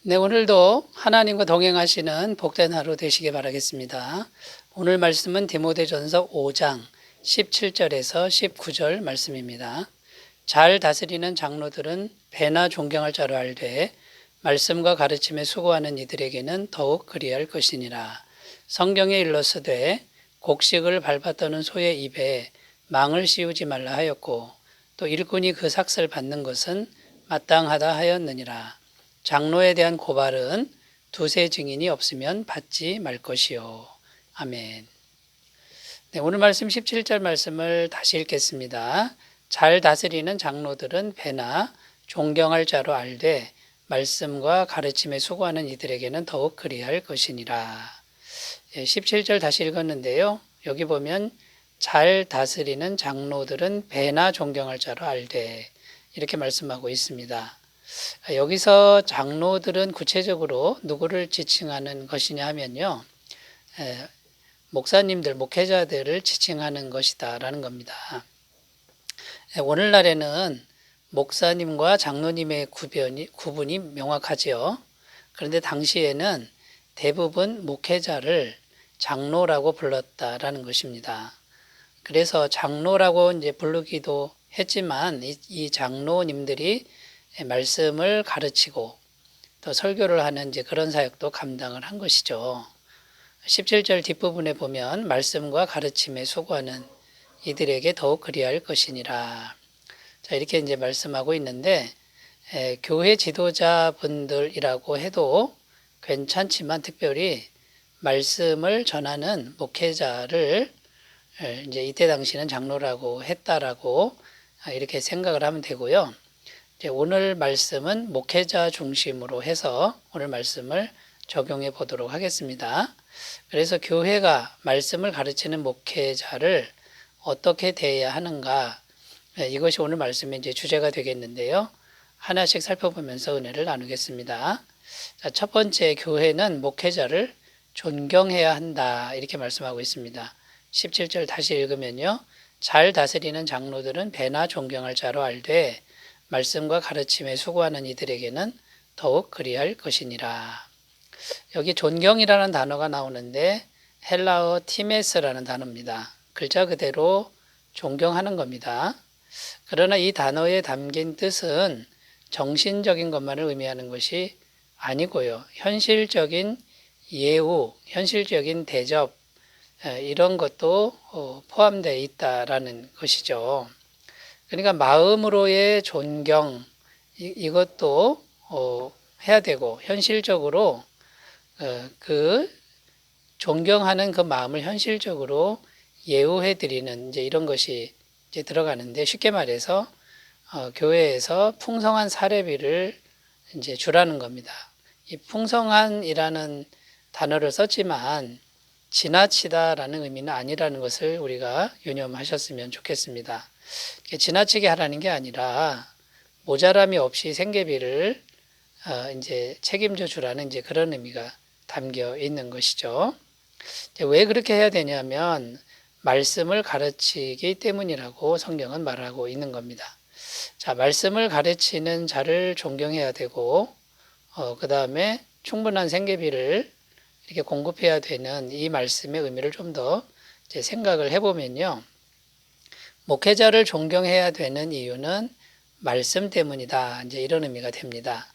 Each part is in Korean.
네, 오늘도 하나님과 동행하시는 복된 하루 되시길 바라겠습니다. 오늘 말씀은 디모데전서 5장 17절에서 19절 말씀입니다. 잘 다스리는 장로들은 배나 존경할 자로 알되 말씀과 가르침에 수고하는 이들에게는 더욱 그리할 것이니라. 성경에 일러스되 곡식을 밟았더는 소의 입에 망을 씌우지 말라 하였고 또 일꾼이 그 삭슬 받는 것은 마땅하다 하였느니라. 장로에 대한 고발은 두세 증인이 없으면 받지 말 것이요. 아멘. 네, 오늘 말씀 17절 말씀을 다시 읽겠습니다. 잘 다스리는 장로들은 배나 존경할 자로 알되 말씀과 가르침에 수고하는 이들에게는 더욱 그리할 것이니라. 17절 다시 읽었는데요. 여기 보면 잘 다스리는 장로들은 배나 존경할 자로 알되 이렇게 말씀하고 있습니다. 여기서 장로들은 구체적으로 누구를 지칭하는 것이냐 하면요. 목사님들, 목회자들을 지칭하는 것이다 라는 겁니다. 오늘날에는 목사님과 장로님의 구분이 명확하지요. 그런데 당시에는 대부분 목회자를 장로라고 불렀다라는 것입니다. 그래서 장로라고 이제 부르기도 했지만 이 장로님들이 말씀을 가르치고 또 설교를 하는 이제 그런 사역도 감당을 한 것이죠. 17절 뒷부분에 보면 말씀과 가르침에 수고하는 이들에게 더욱 그리할 것이니라. 자, 이렇게 이제 말씀하고 있는데 교회 지도자분들이라고 해도 괜찮지만 특별히 말씀을 전하는 목회자를 이제 이때 당시는 장로라고 했다라고 이렇게 생각을 하면 되고요. 오늘 말씀은 목회자 중심으로 해서 오늘 말씀을 적용해 보도록 하겠습니다. 그래서 교회가 말씀을 가르치는 목회자를 어떻게 대해야 하는가, 이것이 오늘 말씀의 이제 주제가 되겠는데요. 하나씩 살펴보면서 은혜를 나누겠습니다. 자, 첫 번째, 교회는 목회자를 존경해야 한다 이렇게 말씀하고 있습니다. 17절 다시 읽으면요. 잘 다스리는 장로들은 배나 존경할 자로 알되 말씀과 가르침에 수고하는 이들에게는 더욱 그리할 것이니라. 여기 존경이라는 단어가 나오는데 헬라어 티메스라는 단어입니다. 글자 그대로 존경하는 겁니다. 그러나 이 단어에 담긴 뜻은 정신적인 것만을 의미하는 것이 아니고요. 현실적인 예우, 현실적인 대접 이런 것도 포함되어 있다라는 것이죠. 그러니까 마음으로의 존경 이것도 해야 되고 현실적으로 그 존경하는 그 마음을 현실적으로 예우해 드리는 이제 이런 것이 이제 들어가는데 쉽게 말해서 교회에서 풍성한 사례비를 이제 주라는 겁니다. 이 풍성한이라는 단어를 썼지만 지나치다라는 의미는 아니라는 것을 우리가 유념하셨으면 좋겠습니다. 지나치게 하라는 게 아니라 모자람이 없이 생계비를 이제 책임져 주라는 이제 그런 의미가 담겨 있는 것이죠. 왜 그렇게 해야 되냐면 말씀을 가르치기 때문이라고 성경은 말하고 있는 겁니다. 자, 말씀을 가르치는 자를 존경해야 되고 그 다음에 충분한 생계비를 이렇게 공급해야 되는 이 말씀의 의미를 좀 더 생각을 해보면요. 목회자를 존경해야 되는 이유는 말씀 때문이다. 이제 이런 의미가 됩니다.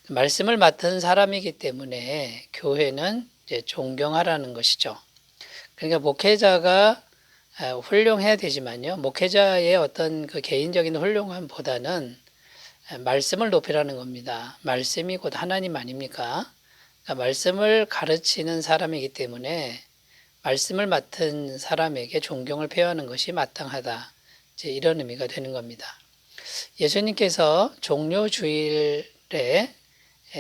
말씀을 맡은 사람이기 때문에 교회는 이제 존경하라는 것이죠. 그러니까 목회자가 훌륭해야 되지만요. 목회자의 어떤 그 개인적인 훌륭함보다는 말씀을 높이라는 겁니다. 말씀이 곧 하나님 아닙니까? 그러니까 말씀을 가르치는 사람이기 때문에 말씀을 맡은 사람에게 존경을 표하는 것이 마땅하다. 이제 이런 의미가 되는 겁니다. 예수님께서 종료주일에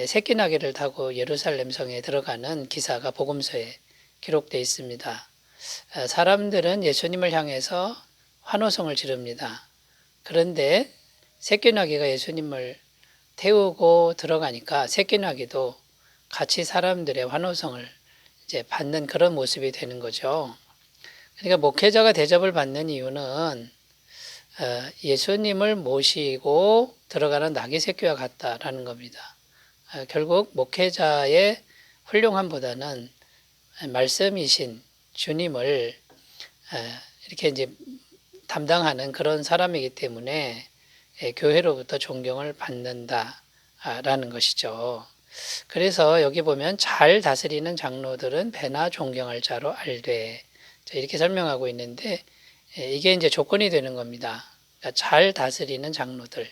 새끼나귀를 타고 예루살렘 성에 들어가는 기사가 복음서에 기록되어 있습니다. 사람들은 예수님을 향해서 환호성을 지릅니다. 그런데 새끼나귀가 예수님을 태우고 들어가니까 새끼나귀도 같이 사람들의 환호성을 이제 받는 그런 모습이 되는 거죠. 그러니까 목회자가 대접을 받는 이유는 예수님을 모시고 들어가는 나귀 새끼와 같다라는 겁니다. 결국 목회자의 훌륭함보다는 말씀이신 주님을 이렇게 이제 담당하는 그런 사람이기 때문에 교회로부터 존경을 받는다라는 것이죠. 그래서 여기 보면 잘 다스리는 장로들은 배나 존경할 자로 알되 이렇게 설명하고 있는데 이게 이제 조건이 되는 겁니다. 그러니까 잘 다스리는 장로들,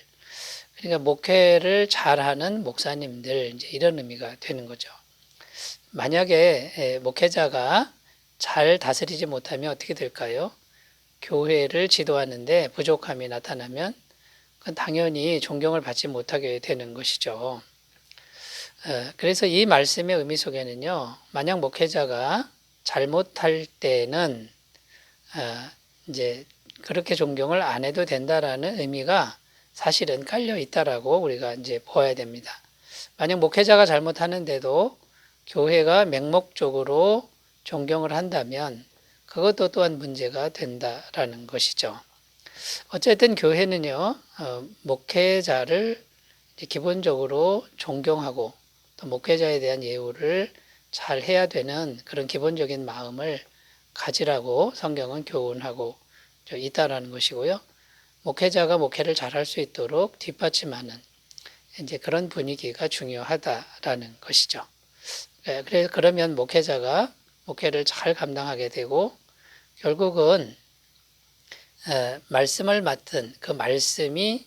그러니까 목회를 잘하는 목사님들 이제 이런 의미가 되는 거죠. 만약에 목회자가 잘 다스리지 못하면 어떻게 될까요? 교회를 지도하는데 부족함이 나타나면 그건 당연히 존경을 받지 못하게 되는 것이죠. 그래서 이 말씀의 의미 속에는요, 만약 목회자가 잘못할 때는 이제 그렇게 존경을 안 해도 된다라는 의미가 사실은 깔려 있다라고 우리가 이제 보아야 됩니다. 만약 목회자가 잘못하는데도 교회가 맹목적으로 존경을 한다면 그것도 또한 문제가 된다라는 것이죠. 어쨌든 교회는요, 목회자를 기본적으로 존경하고 또 목회자에 대한 예우를 잘 해야 되는 그런 기본적인 마음을 가지라고 성경은 교훈하고 있다라는 것이고요. 목회자가 목회를 잘할 수 있도록 뒷받침하는 이제 그런 분위기가 중요하다라는 것이죠. 그래서 그러면 목회자가 목회를 잘 감당하게 되고 결국은 말씀을 맡은 그 말씀이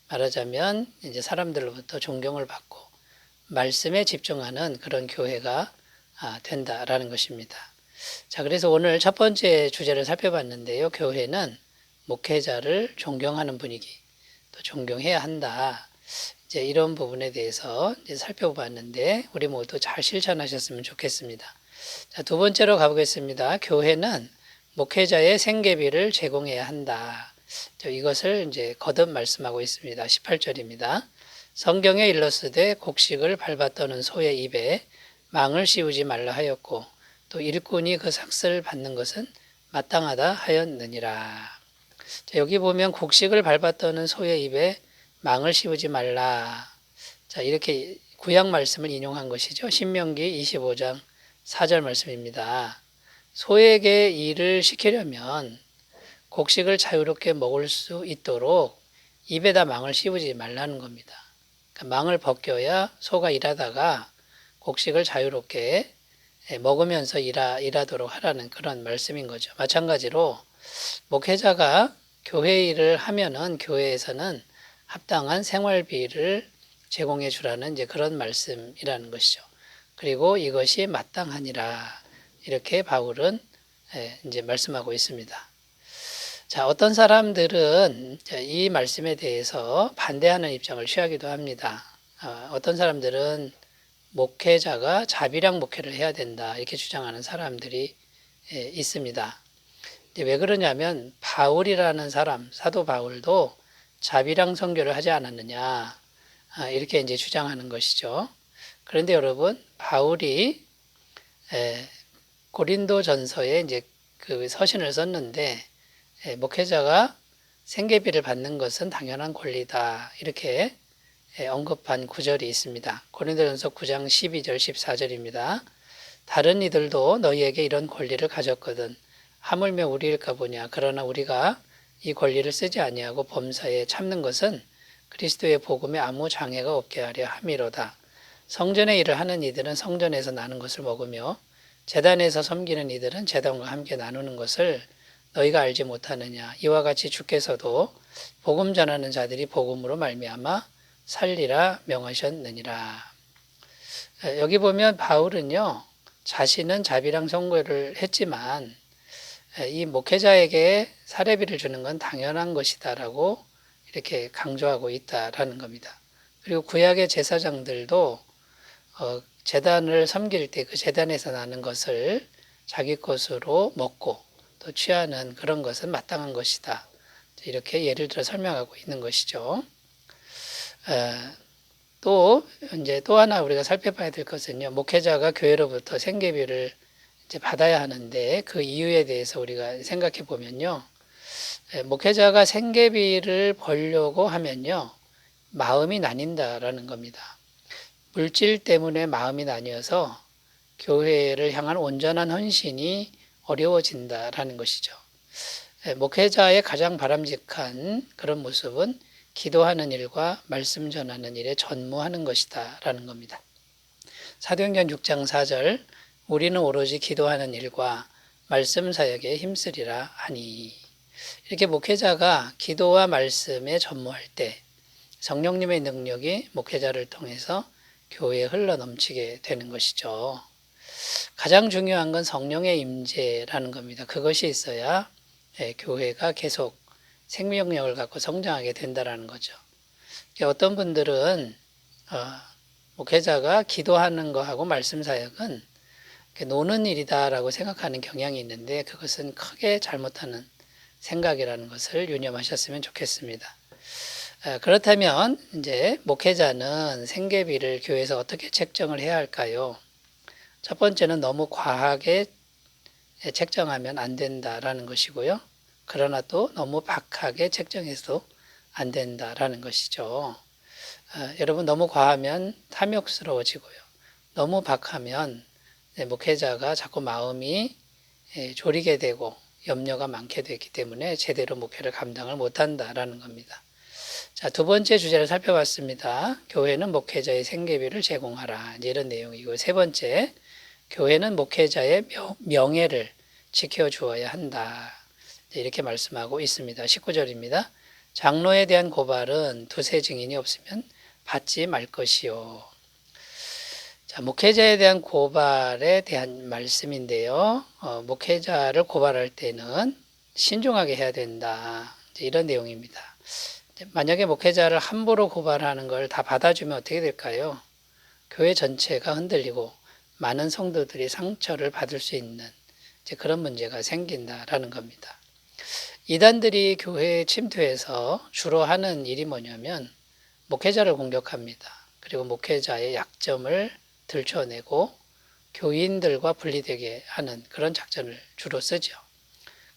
말하자면 이제 사람들로부터 존경을 받고 말씀에 집중하는 그런 교회가 된다라는 것입니다. 자, 그래서 오늘 첫 번째 주제를 살펴봤는데요. 교회는 목회자를 존경하는 분위기, 또 존경해야 한다. 이제 이런 부분에 대해서 이제 살펴봤는데 우리 모두 잘 실천하셨으면 좋겠습니다. 자, 두 번째로 가보겠습니다. 교회는 목회자의 생계비를 제공해야 한다. 이것을 이제 거듭 말씀하고 있습니다. 18절입니다. 성경에 일렀으되 곡식을 밟아 떠는 소의 입에 망을 씌우지 말라 하였고 또 일꾼이 그 삭슬을 받는 것은 마땅하다 하였느니라. 자, 여기 보면 곡식을 밟아 떠는 소의 입에 망을 씌우지 말라. 자, 이렇게 구약 말씀을 인용한 것이죠. 신명기 25장 4절 말씀입니다. 소에게 일을 시키려면 곡식을 자유롭게 먹을 수 있도록 입에다 망을 씌우지 말라는 겁니다. 그러니까 망을 벗겨야 소가 일하다가 곡식을 자유롭게 먹으면서 일하도록 하라는 그런 말씀인 거죠. 마찬가지로 목회자가 교회 일을 하면은 교회에서는 합당한 생활비를 제공해 주라는 이제 그런 말씀이라는 것이죠. 그리고 이것이 마땅하니라. 이렇게 바울은 이제 말씀하고 있습니다. 자, 어떤 사람들은 이 말씀에 대해서 반대하는 입장을 취하기도 합니다. 어떤 사람들은 목회자가 자비랑 목회를 해야 된다. 이렇게 주장하는 사람들이 있습니다. 왜 그러냐면 바울이라는 사람, 사도 바울도 자비랑 선교를 하지 않았느냐. 이렇게 이제 주장하는 것이죠. 그런데 여러분, 바울이 고린도 전서에 이제 그 서신을 썼는데 목회자가 생계비를 받는 것은 당연한 권리다. 이렇게 언급한 구절이 있습니다. 고린도전서 9장 12절 14절입니다. 다른 이들도 너희에게 이런 권리를 가졌거든 하물며 우리일까 보냐. 그러나 우리가 이 권리를 쓰지 아니하고 범사에 참는 것은 그리스도의 복음에 아무 장애가 없게 하려 함이로다. 성전의 일을 하는 이들은 성전에서 나는 것을 먹으며 제단에서 섬기는 이들은 제단과 함께 나누는 것을 너희가 알지 못하느냐. 이와 같이 주께서도 복음 전하는 자들이 복음으로 말미암아 살리라 명하셨느니라. 여기 보면 바울은요, 자신은 자비랑 선고를 했지만 이 목회자에게 사례비를 주는 건 당연한 것이다라고 이렇게 강조하고 있다라는 겁니다. 그리고 구약의 제사장들도 제단을 섬길 때 그 제단에서 나는 것을 자기 것으로 먹고 또 취하는 그런 것은 마땅한 것이다. 이렇게 예를 들어 설명하고 있는 것이죠. 또 하나 우리가 살펴봐야 될 것은요. 목회자가 교회로부터 생계비를 이제 받아야 하는데 그 이유에 대해서 우리가 생각해 보면요. 목회자가 생계비를 벌려고 하면요. 마음이 나뉜다라는 겁니다. 물질 때문에 마음이 나뉘어서 교회를 향한 온전한 헌신이 어려워진다라는 것이죠. 목회자의 가장 바람직한 그런 모습은 기도하는 일과 말씀 전하는 일에 전무하는 것이다 라는 겁니다. 사도행전 6장 4절 우리는 오로지 기도하는 일과 말씀 사역에 힘쓰리라 하니, 이렇게 목회자가 기도와 말씀에 전무할 때 성령님의 능력이 목회자를 통해서 교회에 흘러넘치게 되는 것이죠. 가장 중요한 건 성령의 임재라는 겁니다. 그것이 있어야 교회가 계속 생명력을 갖고 성장하게 된다는 거죠. 어떤 분들은 목회자가 기도하는 거하고 말씀 사역은 노는 일이다라고 생각하는 경향이 있는데, 그것은 크게 잘못하는 생각이라는 것을 유념하셨으면 좋겠습니다. 그렇다면 이제 목회자는 생계비를 교회에서 어떻게 책정을 해야 할까요? 첫 번째는 너무 과하게 책정하면 안 된다라는 것이고요. 그러나 또 너무 박하게 책정해서 안 된다라는 것이죠. 여러분, 너무 과하면 탐욕스러워지고요. 너무 박하면 목회자가 자꾸 마음이 졸이게 되고 염려가 많게 되기 때문에 제대로 목회를 감당을 못한다라는 겁니다. 자, 두 번째 주제를 살펴봤습니다. 교회는 목회자의 생계비를 제공하라, 이런 내용이고, 세 번째, 교회는 목회자의 명예를 지켜주어야 한다, 이렇게 말씀하고 있습니다. 19절입니다. 장로에 대한 고발은 두세 증인이 없으면 받지 말 것이요. 자, 목회자에 대한 고발에 대한 말씀인데요. 목회자를 고발할 때는 신중하게 해야 된다, 이런 내용입니다. 만약에 목회자를 함부로 고발하는 걸 다 받아주면 어떻게 될까요? 교회 전체가 흔들리고 많은 성도들이 상처를 받을 수 있는 그런 문제가 생긴다라는 겁니다. 이단들이 교회에 침투해서 주로 하는 일이 뭐냐면 목회자를 공격합니다. 그리고 목회자의 약점을 들춰내고 교인들과 분리되게 하는 그런 작전을 주로 쓰죠.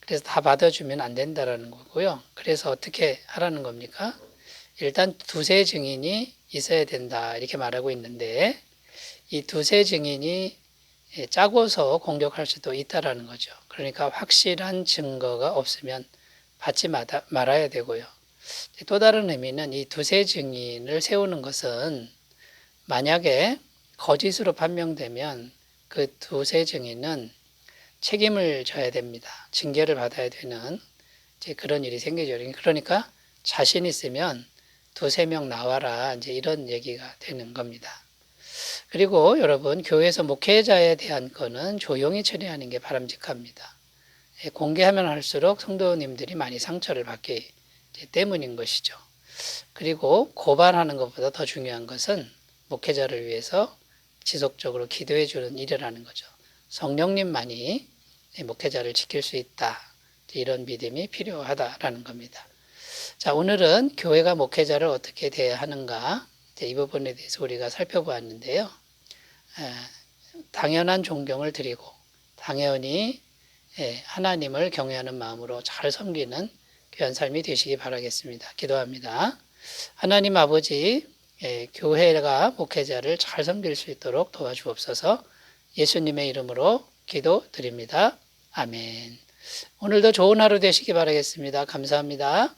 그래서 다 받아주면 안 된다라는 거고요. 그래서 어떻게 하라는 겁니까? 일단 두세 증인이 있어야 된다, 이렇게 말하고 있는데, 이 두세 증인이 짜고서 공격할 수도 있다라는 거죠. 그러니까 확실한 증거가 없으면 받지 말아야 되고요. 또 다른 의미는 이 두세 증인을 세우는 것은 만약에 거짓으로 판명되면 그 두세 증인은 책임을 져야 됩니다. 징계를 받아야 되는 그런 일이 생기죠. 그러니까 자신 있으면 두세 명 나와라, 이런 얘기가 되는 겁니다. 그리고 여러분, 교회에서 목회자에 대한 거는 조용히 처리하는 게 바람직합니다. 공개하면 할수록 성도님들이 많이 상처를 받기 때문인 것이죠. 그리고 고발하는 것보다 더 중요한 것은 목회자를 위해서 지속적으로 기도해 주는 일이라는 거죠. 성령님만이 목회자를 지킬 수 있다, 이런 믿음이 필요하다라는 겁니다. 자, 오늘은 교회가 목회자를 어떻게 대해야 하는가, 이 부분에 대해서 우리가 살펴보았는데요. 당연한 존경을 드리고 당연히 하나님을 경외하는 마음으로 잘 섬기는 귀한 삶이 되시기 바라겠습니다. 기도합니다. 하나님 아버지, 교회가 목회자를 잘 섬길 수 있도록 도와주옵소서. 예수님의 이름으로 기도드립니다. 아멘. 오늘도 좋은 하루 되시기 바라겠습니다. 감사합니다.